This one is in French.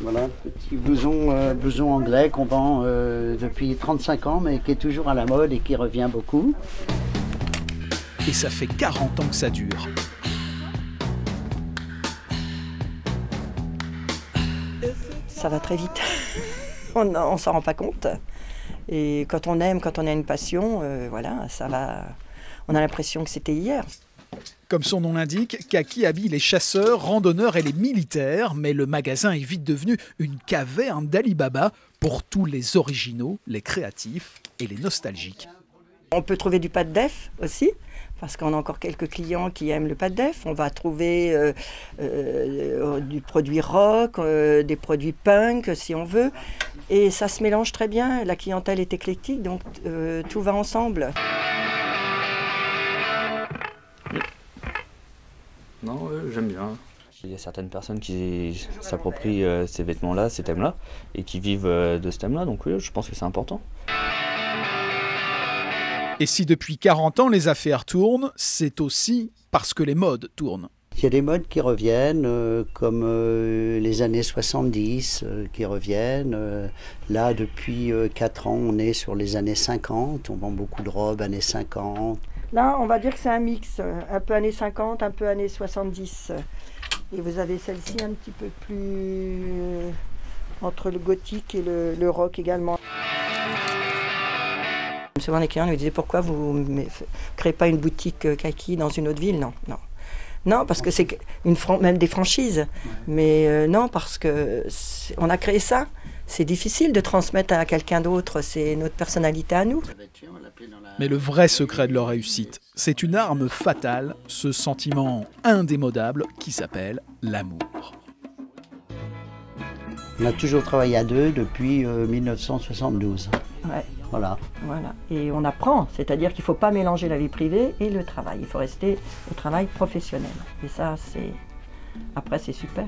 Voilà, petit blouson anglais qu'on vend depuis 35 ans, mais qui est toujours à la mode et qui revient beaucoup. Et ça fait 40 ans que ça dure. Ça va très vite. On ne s'en rend pas compte. Et quand on aime, quand on a une passion, voilà, ça va. On a l'impression que c'était hier. Comme son nom l'indique, Kaki habille les chasseurs, randonneurs et les militaires, mais le magasin est vite devenu une caverne d'Ali Baba pour tous les originaux, les créatifs et les nostalgiques. On peut trouver du pâte d'œuf aussi, parce qu'on a encore quelques clients qui aiment le pâte d'œuf. On va trouver du produit rock, des produits punk si on veut. Et ça se mélange très bien, la clientèle est éclectique, donc tout va ensemble. Non, j'aime bien. Il y a certaines personnes qui s'approprient ces vêtements-là, ces thèmes-là, et qui vivent de ce thème-là, donc oui, je pense que c'est important. Et si depuis 40 ans les affaires tournent, c'est aussi parce que les modes tournent. Il y a des modes qui reviennent, comme les années 70 qui reviennent. Là, depuis 4 ans, on est sur les années 50. On vend beaucoup de robes années 50. Là, on va dire que c'est un mix, un peu années 50, un peu années 70. Et vous avez celle-ci un petit peu plus entre le gothique et le rock également. Souvent les clients nous disaient pourquoi vous ne créez pas une boutique Kaki dans une autre ville. Non, non. Non, parce que c'est même des franchises. Ouais. Mais non, parce qu'on a créé ça. C'est difficile de transmettre à quelqu'un d'autre, c'est notre personnalité à nous. Mais le vrai secret de leur réussite, c'est une arme fatale, ce sentiment indémodable qui s'appelle l'amour. On a toujours travaillé à deux depuis 1972. Ouais. Voilà. Voilà. Et on apprend, c'est-à-dire qu'il ne faut pas mélanger la vie privée et le travail. Il faut rester au travail professionnel. Et ça, après, c'est super.